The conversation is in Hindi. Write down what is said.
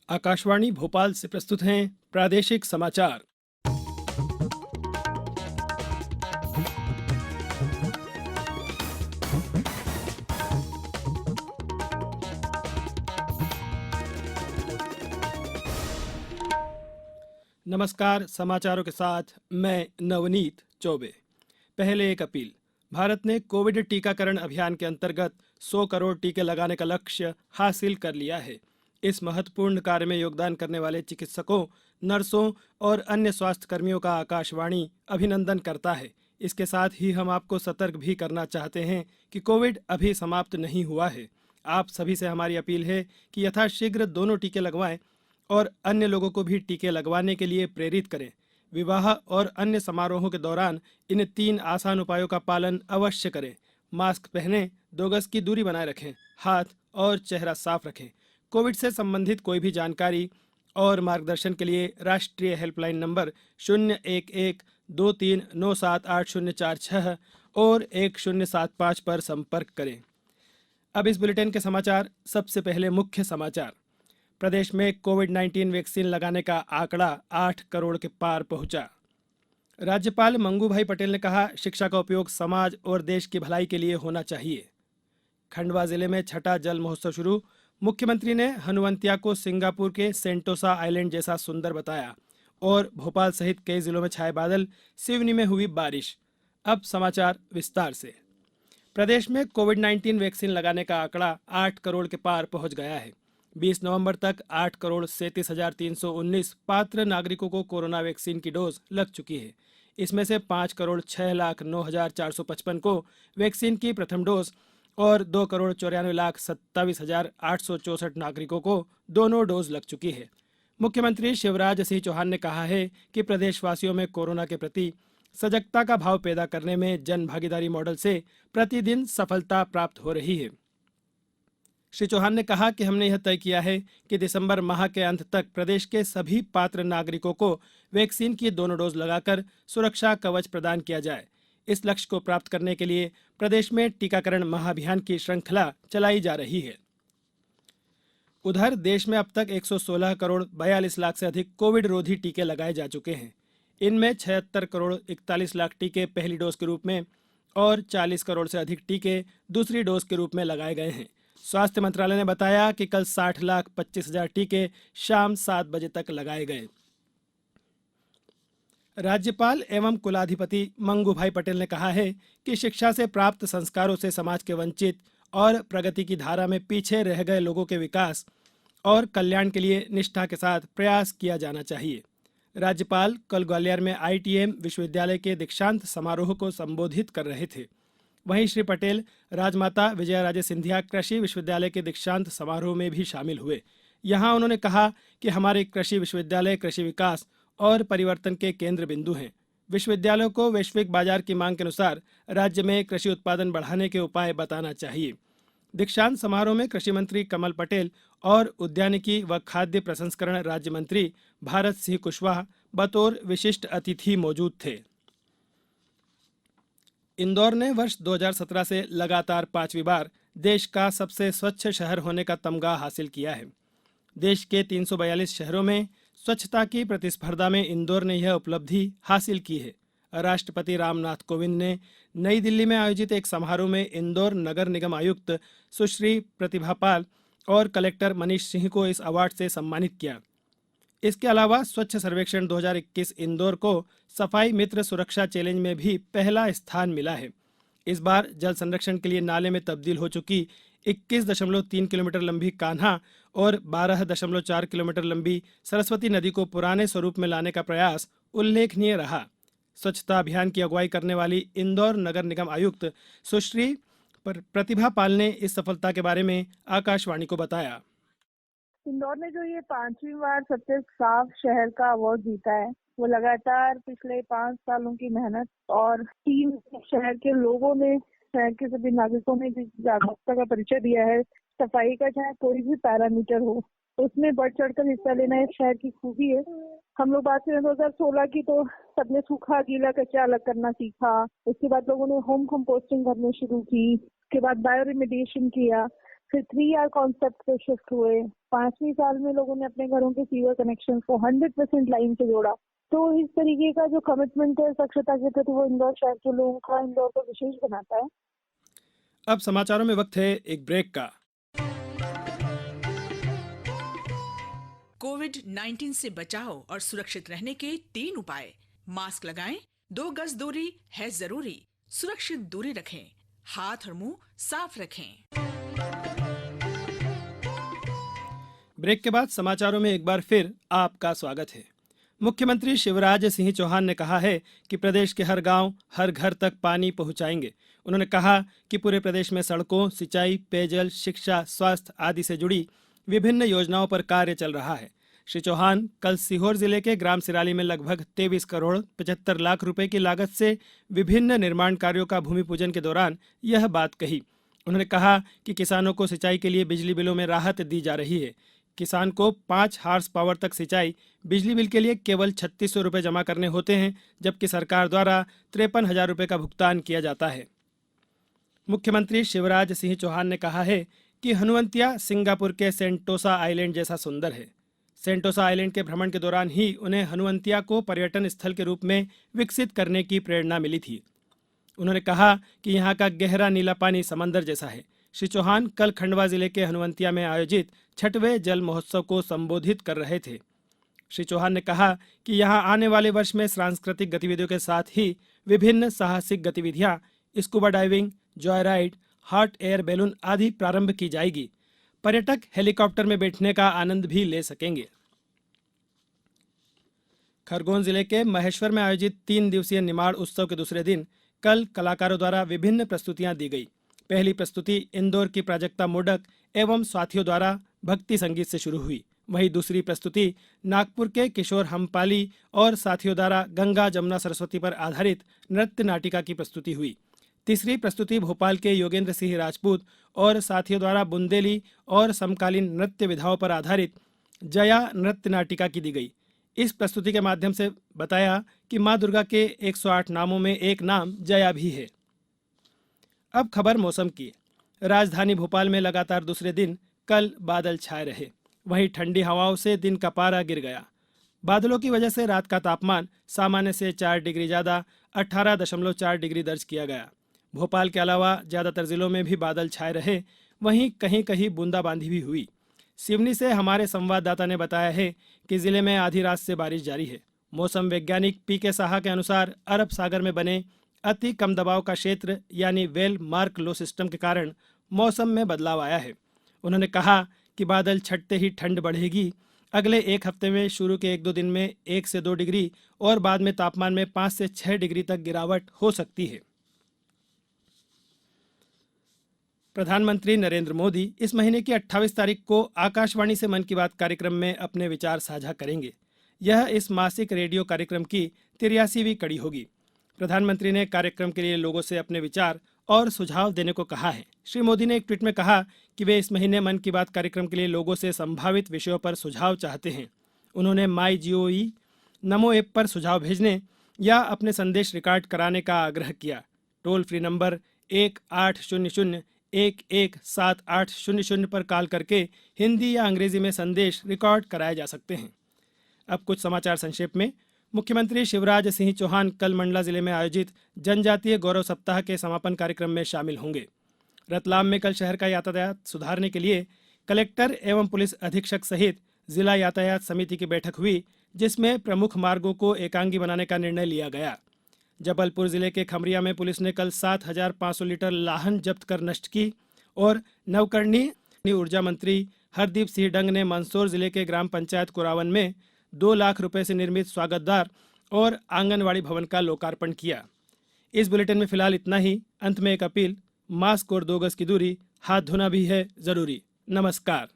आकाशवाणी भोपाल से प्रस्तुत हैं प्रादेशिक समाचार। नमस्कार, समाचारों के साथ मैं नवनीत चौबे। पहले एक अपील। भारत ने कोविड टीकाकरण अभियान के अंतर्गत 100 करोड़ टीके लगाने का लक्ष्य हासिल कर लिया है। इस महत्वपूर्ण कार्य में योगदान करने वाले चिकित्सकों, नर्सों और अन्य स्वास्थ्य कर्मियों का आकाशवाणी अभिनंदन करता है। इसके साथ ही हम आपको सतर्क भी करना चाहते हैं कि कोविड अभी समाप्त नहीं हुआ है। आप सभी से हमारी अपील है कि यथाशीघ्र दोनों टीके लगवाएं और अन्य लोगों को भी टीके लगवाने के लिए प्रेरित करें। विवाह और अन्य समारोहों के दौरान इन 3 आसान उपायों का पालन अवश्य करें। मास्क पहनें, 2 गज की दूरी बनाए रखें, हाथ और चेहरा साफ रखें। कोविड से संबंधित कोई भी जानकारी और मार्गदर्शन के लिए राष्ट्रीय हेल्पलाइन नंबर 011-23978046 और 1075 पर संपर्क करें। अब इस बुलेटिन के समाचार। सबसे पहले मुख्य समाचार। प्रदेश में कोविड-19 वैक्सीन लगाने का आंकड़ा 8 करोड़ के पार पहुंचा। राज्यपाल मंगू भाई पटेल ने कहा, शिक्षा का उपयोग समाज और देश की भलाई के लिए होना चाहिए। खंडवा जिले में छठा जल महोत्सव शुरू। मुख्यमंत्री ने हनुवंतिया को सिंगापुर के सेंटोसा आइलैंड जैसा सुंदर बताया। और भोपाल सहित कई जिलों में छाए बादल, सिवनी में हुई बारिश। अब समाचार विस्तार से। प्रदेश में कोविड-19 वैक्सीन लगाने का आंकड़ा 8 करोड़ के पार पहुंच गया है। 20 नवंबर तक 8 करोड़ 37,319 पात्र नागरिकों को कोरोना वैक्सीन की डोज लग चुकी है। इसमें से 5 करोड़ 6,09,455 को वैक्सीन की प्रथम डोज और 2 करोड़ 94,27,864 नागरिकों को दोनों डोज लग चुकी है। मुख्यमंत्री शिवराज सिंह चौहान ने कहा है कि प्रदेशवासियों में कोरोना के प्रति सजगता का भाव पैदा करने में जन भागीदारी मॉडल से प्रतिदिन सफलता प्राप्त हो रही है। श्री चौहान ने कहा कि हमने यह तय किया है कि दिसंबर माह के अंत तक प्रदेश के सभी पात्र नागरिकों को वैक्सीन की दोनों डोज लगाकर सुरक्षा कवच प्रदान किया जाए। इस लक्ष्य को प्राप्त करने के लिए प्रदेश में टीकाकरण महाअभियान की श्रृंखला चलाई जा रही है। उधर देश में अब तक 116 करोड़ 42 लाख से अधिक कोविड रोधी टीके लगाए जा चुके हैं। इनमें 76 करोड़ 41 लाख टीके पहली डोज के रूप में और 40 करोड़ से अधिक टीके दूसरी डोज के रूप में लगाए गए हैं। स्वास्थ्य मंत्रालय ने बताया कि कल 60,25,000 टीके शाम 7 बजे तक लगाए गए। राज्यपाल एवं कुलाधिपति मंगू भाई पटेल ने कहा है कि शिक्षा से प्राप्त संस्कारों से समाज के वंचित और प्रगति की धारा में पीछे रह गए लोगों के विकास और कल्याण के लिए निष्ठा के साथ प्रयास किया जाना चाहिए। राज्यपाल कल ग्वालियर में आईटीएम विश्वविद्यालय के दीक्षांत समारोह को संबोधित कर रहे थे। वहीं श्री पटेल राजमाता विजयाराजे सिंधिया कृषि विश्वविद्यालय के दीक्षांत समारोह में भी शामिल हुए। यहां उन्होंने कहा कि हमारे कृषि विश्वविद्यालय कृषि विकास और परिवर्तन के केंद्र बिंदु हैं। विश्वविद्यालयों को वैश्विक बाजार की मांग के अनुसार राज्य में कृषि उत्पादन बढ़ाने के उपाय बताना चाहिए। दीक्षांत समारोह में कृषि मंत्री कमल पटेल और उद्यानिकी व खाद्य प्रसंस्करण राज्य मंत्री भारत सिंह कुशवाहा बतौर विशिष्ट अतिथि मौजूद थे। इंदौर ने वर्ष 2017 से लगातार 5वीं बार देश का सबसे स्वच्छ शहर होने का तमगा हासिल किया है। देश के 342 शहरों में स्वच्छता की प्रतिस्पर्धा में इंदौर ने यह उपलब्धि हासिल की है। राष्ट्रपति रामनाथ कोविंद ने नई दिल्ली में आयोजित एक समारोह में इंदौर नगर निगम आयुक्त सुश्री प्रतिभा पाल और कलेक्टर मनीष सिंह को इस अवार्ड से सम्मानित किया। इसके अलावा स्वच्छ सर्वेक्षण 2021 इंदौर को सफाई मित्र सुरक्षा चैलेंज में भी पहला स्थान मिला है। इस बार जल संरक्षण के लिए नाले में तब्दील हो चुकी 21.3 किलोमीटर लंबी कान्हा और 12.4 किलोमीटर लंबी सरस्वती नदी को पुराने स्वरूप में लाने का प्रयास उल्लेखनीय रहा। स्वच्छता अभियान की अगुवाई करने वाली इंदौर नगर निगम आयुक्त सुश्री प्रतिभा पाल ने इस सफलता के बारे में आकाशवाणी को बताया। इंदौर ने जो ये 5वीं बार सबसे साफ शहर का अवार्ड जीता है, वो लगातार पिछले 5 सालों की मेहनत और टीम शहर के लोगों ने, शहर के सभी नागरिकों ने जिस जागरूकता का परिचय दिया है, सफाई का चाहे कोई भी पैरामीटर हो, उसमें बढ़ चढ़कर हिस्सा लेना एक शहर की खूबी है। हम लोग बात करें 2016 की, तो सबने सूखा गीला कचरा अलग करना सीखा। उसके बाद लोगों ने होम कंपोस्टिंग करनी शुरू की। उसके बाद बायो रिमेडिएशन किया। फिर 3R कॉन्सेप्ट पे शिफ्ट हुए। 5वीं साल में लोगों ने अपने घरों के सीवर कनेक्शन को 100% लाइन से जोड़ा। तो इस तरीके का जो कमिटमेंट है स्वच्छता के प्रति वो इंदौर शहर के लोगों का इंदौर को विशेष बनाता है। अब समाचारों में वक्त है एक ब्रेक का। कोविड-19 से बचाव और सुरक्षित रहने के 3 उपाय। मास्क लगाएं, 2 गज दूरी है जरूरी, सुरक्षित दूरी रखें, हाथ और मुंह साफ रखें। ब्रेक के बाद समाचारों में एक बार फिर आपका स्वागत है। मुख्यमंत्री शिवराज सिंह चौहान ने कहा है कि प्रदेश के हर गांव, हर घर तक पानी पहुंचाएंगे। उन्होंने कहा कि पूरे प्रदेश में सड़कों, सिंचाई, पेयजल, शिक्षा, स्वास्थ्य आदि से जुड़ी विभिन्न योजनाओं पर कार्य चल रहा है। श्री चौहान कल सीहोर जिले के ग्राम सिराली में लगभग 23 करोड़ 75 लाख रुपए की लागत से विभिन्न निर्माण कार्यों का भूमि पूजन के दौरान यह बात कही। उन्होंने कहा कि किसानों को सिंचाई के लिए बिजली बिलों में राहत दी जा रही है। किसान को 5 हार्स पावर तक सिंचाई बिजली बिल के लिए केवल 3600 रुपये जमा करने होते हैं, जबकि सरकार द्वारा 53,000 रुपये का भुगतान किया जाता है। मुख्यमंत्री शिवराज सिंह चौहान ने कहा है कि हनुवंतिया सिंगापुर के सेंटोसा आइलैंड जैसा सुंदर है। सेंटोसा आइलैंड के भ्रमण के दौरान ही उन्हें हनुवंतिया को पर्यटन स्थल के रूप में विकसित करने की प्रेरणा मिली थी। उन्होंने कहा कि यहाँ का गहरा नीला पानी समंदर जैसा है। श्री चौहान कल खंडवा जिले के हनुवंतिया में आयोजित 6वें जल महोत्सव को संबोधित कर रहे थे। श्री चौहान ने कहा कि यहाँ आने वाले वर्ष में सांस्कृतिक गतिविधियों के साथ ही विभिन्न साहसिक गतिविधियाँ, scuba diving, Joy ride, hot air balloon आदि प्रारंभ की जाएगी। पर्यटक हेलीकॉप्टर में बैठने का आनंद भी ले सकेंगे। खरगोन जिले के महेश्वर में आयोजित 3 दिवसीय निमाड़ उत्सव के दूसरे दिन कल कलाकारों द्वारा विभिन्न प्रस्तुतियां दी गई। पहली प्रस्तुति इंदौर की प्राजक्ता मोडक एवं साथियों द्वारा भक्ति संगीत से शुरू हुई। वहीं दूसरी प्रस्तुति नागपुर के किशोर हमपाली और साथियों द्वारा गंगा जमुना सरस्वती पर आधारित नृत्य नाटिका की प्रस्तुति हुई। तीसरी प्रस्तुति भोपाल के योगेंद्र सिंह राजपूत और साथियों द्वारा बुंदेली और समकालीन नृत्य विधाओं पर आधारित जया नृत्य नाटिका की दी गई। इस प्रस्तुति के माध्यम से बताया कि मां दुर्गा के 108 नामों में एक नाम जया भी है। अब खबर मौसम की। राजधानी भोपाल में लगातार दूसरे दिन कल बादल छाए रहे। वहीं ठंडी हवाओं से दिन का पारा गिर गया। बादलों की वजह से रात का तापमान सामान्य से 4 डिग्री ज़्यादा 18.4 डिग्री दर्ज किया गया। भोपाल के अलावा ज़्यादातर जिलों में भी बादल छाए रहे। वहीं कहीं कहीं बूंदाबांदी भी हुई। सिवनी से हमारे संवाददाता ने बताया है कि जिले में आधी रात से बारिश जारी है। मौसम वैज्ञानिक पीके साहा के अनुसार अरब सागर में बने अति कम दबाव का क्षेत्र यानी वेल मार्क लो सिस्टम के कारण मौसम में बदलाव आया है। उन्होंने कहा कि बादल छटते ही ठंड बढ़ेगी। अगले एक हफ्ते में शुरू के 1-2 दिन में 1 से 2 डिग्री और बाद में तापमान में 5 से 6 डिग्री तक गिरावट हो सकती है। प्रधानमंत्री नरेंद्र मोदी इस महीने की 28 तारीख को आकाशवाणी से मन की बात कार्यक्रम में अपने विचार साझा करेंगे। यह इस मासिक रेडियो कार्यक्रम की 83वीं कड़ी होगी। प्रधानमंत्री ने कार्यक्रम के लिए लोगों से अपने विचार और सुझाव देने को कहा है। श्री मोदी ने एक ट्वीट में कहा कि वे इस महीने मन की बात कार्यक्रम के लिए लोगों से संभावित विषयों पर सुझाव चाहते हैं। उन्होंने MyGov, नमो ऐप पर सुझाव भेजने या अपने संदेश रिकॉर्ड कराने का आग्रह किया। टोल फ्री नंबर 1800-117800 पर कॉल करके हिंदी या अंग्रेजी में संदेश रिकॉर्ड कराए जा सकते हैं। अब कुछ समाचार संक्षेप में। मुख्यमंत्री शिवराज सिंह चौहान कल मंडला जिले में आयोजित जनजातीय गौरव सप्ताह के समापन कार्यक्रम में शामिल होंगे। रतलाम में कल शहर का यातायात सुधारने के लिए कलेक्टर एवं पुलिस अधीक्षक सहित जिला यातायात समिति की बैठक हुई, जिसमें प्रमुख मार्गों को एकांगी बनाने का निर्णय लिया गया। जबलपुर जिले के खमरिया में पुलिस ने कल 7,500 लीटर लाहन जब्त कर नष्ट की और नवकरणीय ऊर्जा मंत्री हरदीप सिंह डंग ने मंदसौर जिले के ग्राम पंचायत कुरावन में 2 लाख रुपए से निर्मित स्वागतद्वार और आंगनवाड़ी भवन का लोकार्पण किया। इस बुलेटिन में फिलहाल इतना ही। अंत में एक अपील, मास्क और 2 गज की दूरी, हाथ धोना भी है जरूरी। नमस्कार।